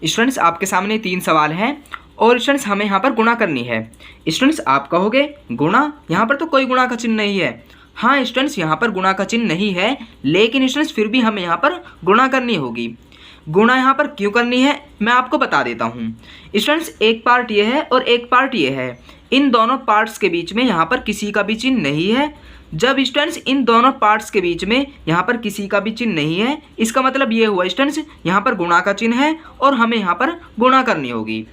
Students आपके सामने 3 सवाल हैं और स्टूडेंट्स हमें यहाँ पर गुणा करनी है। स्टूडेंट्स आप कहोगे गुणा, यहाँ पर तो कोई गुणा का चिन्ह नहीं है। हाँ स्टूडेंट्स यहाँ पर गुणा का चिन्ह नहीं है, लेकिन स्टूडेंट्स फिर भी हमें यहाँ पर गुणा करनी होगी। गुणा यहाँ पर क्यों करनी है मैं आपको बता देता हूँ। स्टूडेंट्स एक पार्ट ये है और एक पार्ट ये है, इन दोनों पार्ट्स के बीच में यहाँ पर किसी का भी चिन्ह नहीं है। जब स्टूडेंट्स इन दोनों पार्ट्स के बीच में यहाँ पर किसी का भी चिन्ह नहीं है, इसका मतलब ये हुआ स्टूडेंट्स यहाँ पर गुणा का चिन्ह है और हमें यहाँ पर गुणा करनी होगी।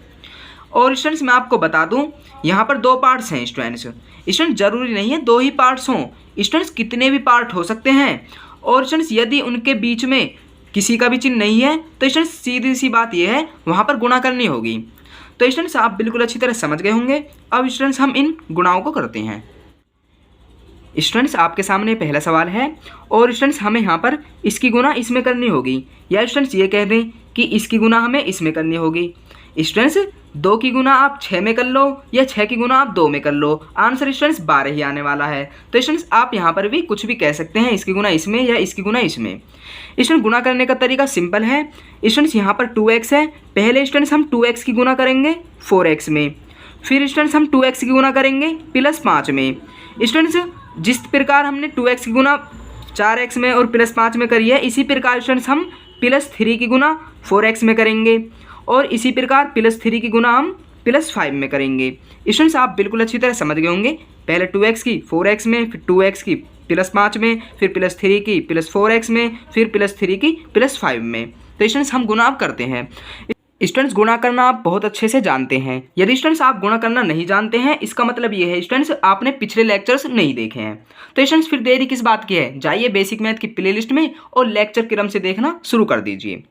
और स्टूडेंट्स मैं आपको बता दूं यहाँ पर 2 पार्ट्स हैं स्टूडेंट्स। स्टूडेंट्स जरूरी नहीं है 2 ही पार्ट्स हों, स्टूडेंट्स कितने भी पार्ट हो सकते हैं। और स्टूडेंट्स यदि उनके बीच में किसी का भी चिन्ह नहीं है तो स्टूडेंट्स सीधी सी बात यह है वहाँ पर गुणा करनी होगी। तो स्टूडेंट्स आप बिल्कुल अच्छी तरह समझ गए होंगे। अब स्टूडेंट्स हम इन गुणाओं को करते हैं। स्टूडेंट्स आपके सामने पहला सवाल है और स्टूडेंट्स हमें यहाँ पर इसकी गुणा इसमें करनी होगी, या स्टूडेंट्स ये कह दें कि इसकी गुणा हमें इसमें करनी होगी। स्टूडेंट्स 2 की गुणा आप 6 में कर लो या 6 की गुणा आप 2 में कर लो, आंसर स्टूडेंट्स 12 ही आने वाला है। तो स्टूडेंट्स आप यहाँ पर भी कुछ भी कह सकते हैं, इसकी गुणा इसमें या इसकी गुणा इसमें। स्टूडेंट गुणा करने का तरीका सिंपल है। स्टूडेंट्स यहाँ पर 2x है, पहले स्टूडेंट्स हम 2x की गुणा करेंगे 4x में, फिर स्टूडेंट्स हम 2x की गुणा करेंगे +5 में। स्टूडेंट्स जिस प्रकार हमने 2x की गुणा 4x में और +5 में करी है, इसी प्रकार स्टूडेंट्स हम +3 की गुणा 4x में करेंगे और इसी प्रकार +3 की गुणा हम +5 में करेंगे। स्टूडेंट्स आप बिल्कुल अच्छी तरह समझ गए होंगे। पहले 2x की 4x में, फिर 2x की +5 में, फिर +3 की +4x में, फिर +3 की +5 में। तो स्टूडेंट्स हम गुणा अब करते हैं। स्टूडेंट्स गुणा करना आप बहुत अच्छे से जानते हैं। यदि स्टूडेंट्स आप गुणा करना नहीं जानते हैं, इसका मतलब ये है स्टूडेंट्स आपने पिछले लेक्चर्स नहीं देखे हैं। तो स्टूडेंट्स फिर देरी किस बात की है, जाइए बेसिक मैथ की प्लेलिस्ट में और लेक्चर क्रम से देखना शुरू कर दीजिए।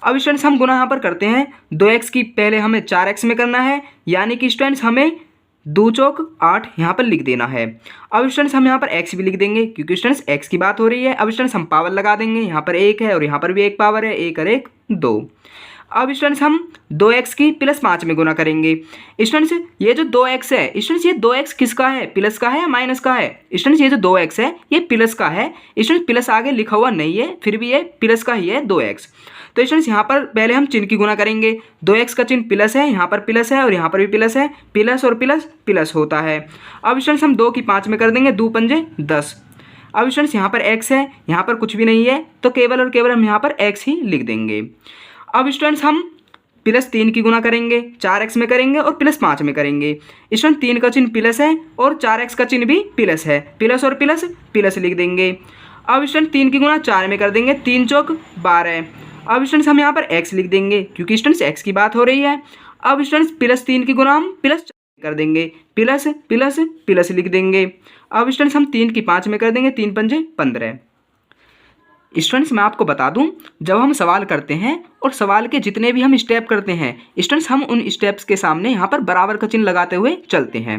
अब स्टूडेंट्स हम गुणा यहाँ पर करते हैं। 2x की पहले हमें 4x में करना है, यानी कि स्टूडेंट्स हमें 2 चौक 8 यहाँ पर लिख देना है। अब स्टूडेंट्स हम यहाँ पर x भी लिख देंगे क्योंकि स्टूडेंट्स x की बात हो रही है। अब स्टूडेंट्स हम पावर लगा देंगे, यहाँ पर 1 है और यहाँ पर भी 1 पावर है, 1 और 1 2। अब स्टूडेंट्स हम 2x की +5 में गुणा करेंगे। स्टूडेंट्स ये जो 2x है, स्टूडेंट्स ये 2x किसका है, प्लस का है या माइनस का है। स्टूडेंट्स ये जो 2x है ये प्लस का है। स्टूडेंट्स प्लस आगे लिखा हुआ नहीं है, फिर भी ये प्लस का ही है 2x। तो स्टूडेंट्स यहाँ पर पहले हम चिन्ह की गुणा करेंगे। 2x का चिन्ह प्लस है, यहाँ पर प्लस है और यहाँ पर भी प्लस है, प्लस और प्लस प्लस होता है। अब स्टूडेंट्स हम 2 की 5 में कर देंगे, 2 पंजे 10। अब स्टूडेंट्स यहाँ पर x है, यहाँ पर कुछ भी नहीं है, तो केवल और केवल हम यहाँ पर x ही लिख देंगे। अब स्टूडेंट्स हम +3 की गुणा करेंगे, 4x में करेंगे और +5 में करेंगे। स्टूडेंट 3 का चिन्ह प्लस है और 4x का चिन्ह भी प्लस है, प्लस और प्लस प्लस लिख देंगे। अब स्टूडेंट 3 की गुणा 4 में कर देंगे, 3 चौक 12। अब स्टूडेंट्स हम यहाँ पर x लिख देंगे क्योंकि स्टूडेंट्स x की बात हो रही है। अब स्टूडेंट्स +3 की गुणा हम +4 कर देंगे, प्लस प्लस प्लस लिख देंगे। अब स्टूडेंट्स हम 3 की 5 में कर देंगे, 3 पंजे 15। स्टूडेंट्स मैं आपको बता दूं, जब हम सवाल करते हैं और सवाल के जितने भी हम स्टेप करते हैं स्टूडेंट्स, हम उन स्टेप्स के सामने यहाँ पर बराबर का चिन्ह लगाते हुए चलते हैं।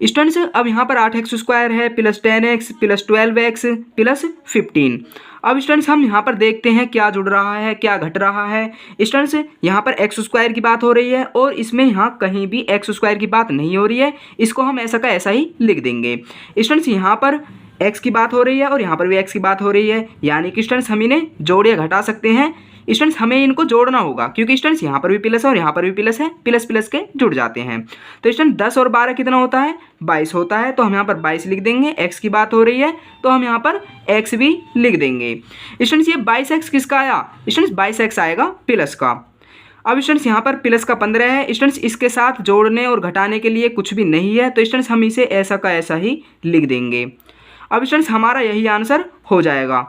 स्टूडेंट्स अब यहाँ पर 8x² है, +10x, +12x, +15। अब स्टूडेंट्स हम यहाँ पर देखते हैं क्या जुड़ रहा है, क्या घट रहा है। स्टूडेंट्स यहाँ पर x² की बात हो रही है और इसमें यहाँ कहीं भी x² की बात नहीं हो रही है, इसको हम ऐसा का ऐसा ही लिख देंगे। स्टूडेंट्स यहाँ पर x की बात हो रही है और यहाँ पर भी x की बात हो रही है, यानी कि स्टूडेंट्स हम इन्हें जोड़ या घटा सकते हैं। स्टूडेंट्स हमें इनको जोड़ना होगा क्योंकि स्टूडेंट्स यहाँ पर भी प्लस है और यहाँ पर भी प्लस है, प्लस प्लस के जुड़ जाते हैं। तो स्टूडेंट 10 और 12 कितना होता है, 22 होता है। तो हम यहाँ पर 22 लिख देंगे। x की बात हो रही है तो हम यहाँ पर x भी लिख देंगे। स्टूडेंट्स ये 22x किसका आया, स्टूडेंट्स 22x आएगा प्लस का। अब स्टूडेंट्स यहाँ पर प्लस का 15 है। स्टूडेंट्स इसके साथ जोड़ने और घटाने के लिए कुछ भी नहीं है, तो स्टूडेंट्स हम इसे ऐसा का ऐसा ही लिख देंगे। अब स्टूडेंट्स हमारा यही आंसर हो जाएगा।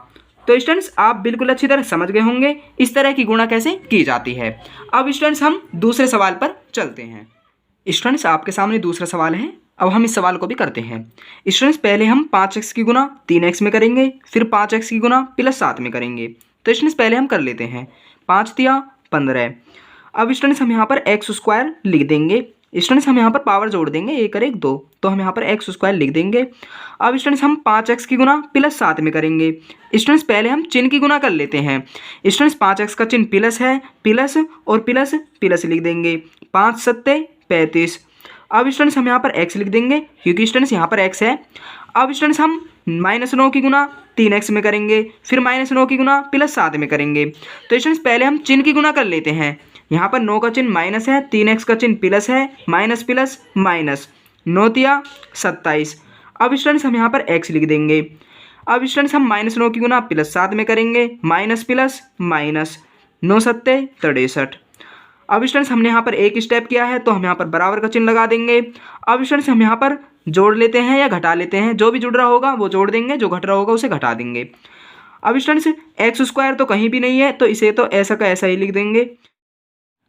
तो स्टूडेंट्स आप बिल्कुल अच्छी तरह समझ गए होंगे इस तरह की गुणा कैसे की जाती है। अब स्टूडेंट्स हम दूसरे सवाल पर चलते हैं। स्टूडेंट्स आपके सामने दूसरा सवाल है, अब हम इस सवाल को भी करते हैं। स्टूडेंट्स पहले हम 5x की गुणा 3x में करेंगे, फिर 5x की गुणा +7 में करेंगे। तो स्टूडेंट्स पहले हम कर लेते हैं, 5 तिया 15। अब स्टूडेंट्स हम यहाँ पर x² लिख देंगे। स्टूडेंट्स हम यहाँ पर पावर जोड़ देंगे, 1 और 1 2, तो हम यहाँ पर x² लिख देंगे। अब स्टूडेंट्स हम 5x की गुणा +7 में करेंगे। स्टूडेंट्स पहले हम चिन्ह की गुणा कर लेते हैं। स्टूडेंट्स 5x का चिन्ह प्लस है, प्लस और प्लस प्लस लिख देंगे, 5 7 35। अब स्टूडेंट्स हम यहाँ पर x लिख देंगे क्योंकि स्टूडेंट्स यहाँ पर x है। अब स्टूडेंट्स हम -9 की गुणा 3x में करेंगे, फिर -9 की गुणा +7 में करेंगे। तो स्टूडेंट्स पहले हम चिन्ह की गुणा कर लेते हैं। यहाँ पर 9 का चिन्ह माइनस है, 3x का चिन्ह प्लस है, माइनस प्लस माइनस, 9 तिया 27। अब स्टूडेंट्स हम यहाँ पर x लिख देंगे। अब स्टूडेंट्स हम -9 की गुना +7 में करेंगे, माइनस प्लस माइनस, 9 सत्ते 63। अब स्टूडेंट्स हमने यहाँ पर एक स्टेप किया है तो हम यहाँ पर बराबर का चिन्ह लगा देंगे। अब स्टूडेंट्स हम यहाँ पर जोड़ लेते हैं या घटा लेते हैं, जो भी जुड़ रहा होगा वो जोड़ देंगे, जो घट रहा होगा उसे घटा देंगे। अब स्टूडेंट्स x² तो कहीं भी नहीं है तो इसे तो ऐसा का ऐसा ही लिख देंगे।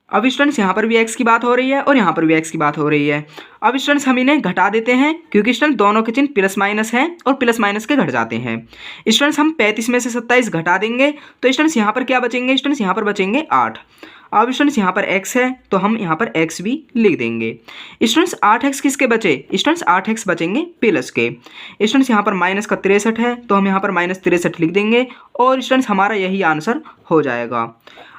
अब स्टूडेंट्स यहाँ पर भी x की बात हो रही है और यहाँ पर भी x की बात हो रही है। अब स्टूडेंट्स हम इन्हें घटा देते हैं क्योंकि स्टूडेंट्स दोनों के चिन्ह प्लस माइनस हैं और प्लस माइनस के घट जाते हैं। स्टूडेंट्स हम 35 में से 27 घटा देंगे तो स्टूडेंट्स यहाँ पर क्या बचेंगे, स्टूडेंट्स यहाँ पर बचेंगे 8। अब स्टूडेंट्स यहाँ पर x है तो हम यहाँ पर x भी लिख देंगे। स्टूडेंट्स 8x किसके बचे, स्टूडेंट्स 8x बचेंगे प्लस के। स्टूडेंट्स यहाँ पर माइनस का 63 है तो हम यहाँ पर -63 लिख देंगे और स्टूडेंट्स हमारा यही आंसर हो जाएगा।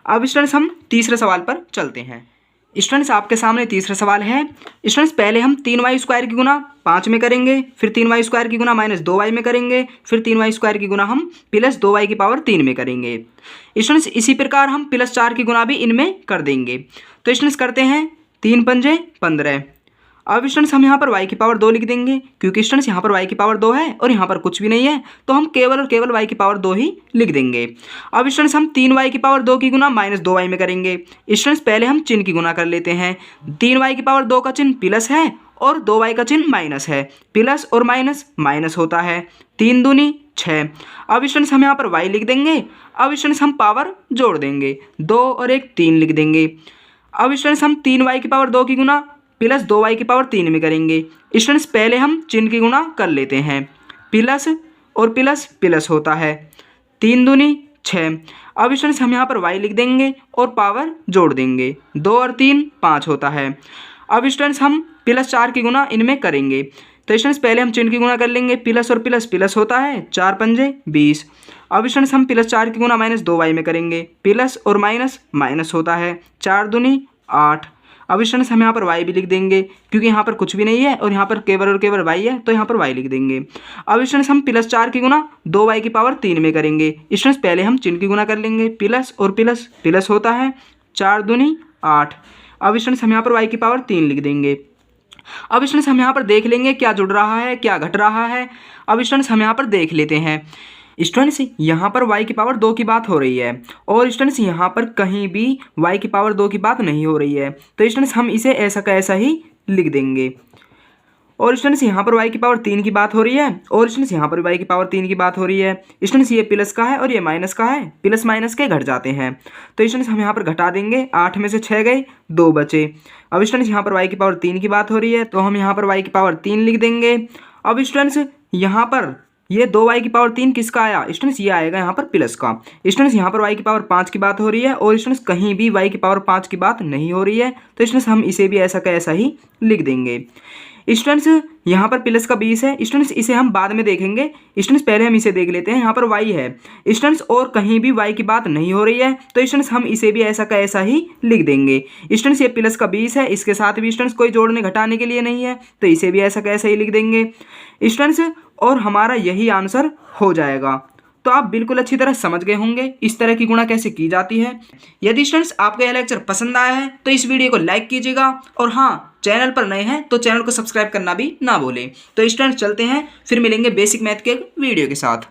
अब स्टूडेंट्स हम तीसरे सवाल पर चलते हैं। स्टूडेंट्स आपके सामने तीसरा सवाल है। स्टूडेंट्स पहले हम 3y² की गुना 5 में करेंगे, फिर 3y² की गुना -2y में करेंगे, फिर 3y² की गुना हम +2y की पावर 3 में करेंगे। स्टूडेंट्स इसी प्रकार हम +4 की गुना भी इनमें कर देंगे। तो स्टूडेंट्स करते हैं 3 पंजे 15। अब स्टूडेंट्स हम यहाँ पर y की पावर 2 लिख देंगे क्योंकि स्टूडेंट्स यहाँ पर y की पावर 2 है और यहाँ पर कुछ भी नहीं है तो हम केवल और केवल y की पावर 2 ही लिख देंगे। अब स्टूडेंट्स हम 3y की पावर 2 की गुना -2y में करेंगे। स्टूडेंट्स पहले हम चिन्ह की गुना कर लेते हैं। 3y की पावर 2 का चिन्ह प्लस है और 2y का चिन्ह माइनस है, प्लस और माइनस माइनस होता है, 3 दूनी 6। अब स्टूडेंट्स हम यहाँ पर y लिख देंगे। अब स्टूडेंट्स हम पावर जोड़ देंगे, 2 और 1 3 लिख देंगे। अब स्टूडेंट्स हम 3y की पावर 2 की गुना +2y की पावर 3 में करेंगे। स्टूडेंट्स पहले हम चिन्ह की गुना कर लेते हैं, प्लस और प्लस प्लस होता है, 3 दूनी 6। अब स्टूडेंट्स हम यहाँ पर y लिख देंगे और पावर जोड़ देंगे, 2 और 3 5 होता है। अब स्टूडेंट्स हम +4 की गुना इनमें करेंगे। तो स्टूडेंट्स पहले हम चिन्ह की गुना कर लेंगे, प्लस और प्लस प्लस होता है, 4 पंजे 20। अब स्टूडेंट्स हम +4 की गुना -2y में करेंगे, प्लस और माइनस माइनस होता है, 4 दूनी 8। अब स्टूडेंट्स हम यहाँ पर y भी लिख देंगे क्योंकि यहाँ पर कुछ भी नहीं है और यहाँ पर केवल और केवल y है तो यहाँ पर y लिख देंगे। अब स्टूडेंट्स हम +4 की गुना 2y की पावर 3 में करेंगे। स्टूडेंट्स पहले हम चिन्ह की गुना कर लेंगे, प्लस और प्लस प्लस होता है, 4 दूनी 8। अब स्टूडेंट्स हम यहाँ पर y की पावर 3 लिख देंगे। अब स्टूडेंट्स हम यहाँ पर देख लेंगे क्या जुड़ रहा है क्या घट रहा है। अब स्टूडेंट्स हम यहाँ पर देख लेते हैं। स्टूडेंट्स यहाँ पर y की पावर 2 की बात हो रही है और स्टूडेंट्स यहाँ पर कहीं भी y की पावर 2 की बात नहीं हो रही है तो स्टूडेंट्स हम इसे ऐसा का ऐसा ही लिख देंगे। और स्टूडेंट्स यहाँ पर y की पावर 3 की बात हो रही है और स्टूडेंट्स यहाँ पर y की पावर 3 की बात हो रही है। स्टूडेंट्स ये प्लस का है और ये माइनस का है, प्लस माइनस के घट जाते हैं तो स्टूडेंट्स हम यहाँ पर घटा देंगे, 8 में से 6 गए, 2 बचे। अब स्टूडेंट्स यहाँ पर y की पावर 3 की बात हो रही है तो हम यहाँ पर y की पावर 3 लिख देंगे। अब स्टूडेंट्स यहाँ पर ये 2y की पावर 3 किसका आया, स्टूडेंट्स ये आएगा यहाँ पर प्लस का। स्टूडेंट्स यहाँ पर y की पावर 5 की बात हो रही है और स्टूडेंट्स कहीं भी y की पावर 5 की बात नहीं हो रही है तो स्टूडेंट्स हम इसे भी ऐसा का ऐसा ही लिख देंगे। स्टूडेंट्स यहाँ पर प्लस का 20 है। स्टूडेंट्स इसे हम बाद में देखेंगे। स्टूडेंट्स पहले हम इसे देख लेते हैं। यहाँ पर y है स्टूडेंट्स और कहीं भी y की बात नहीं हो रही है तो स्टूडेंट्स हम इसे भी ऐसा का ऐसा ही लिख देंगे। स्टूडेंट्स ये प्लस का 20 है, इसके साथ भी स्टूडेंट्स कोई जोड़ने घटाने के लिए नहीं है तो इसे भी ऐसा का ऐसा ही लिख देंगे स्टूडेंट्स और हमारा यही आंसर हो जाएगा। तो आप बिल्कुल अच्छी तरह समझ गए होंगे इस तरह की गुणा कैसे की जाती है। यदि स्टूडेंट्स आपको यह लेक्चर पसंद आया है तो इस वीडियो को लाइक कीजिएगा और हाँ, चैनल पर नए हैं तो चैनल को सब्सक्राइब करना भी ना भूलें। तो स्टूडेंट्स चलते हैं, फिर मिलेंगे बेसिक मैथ के वीडियो के साथ।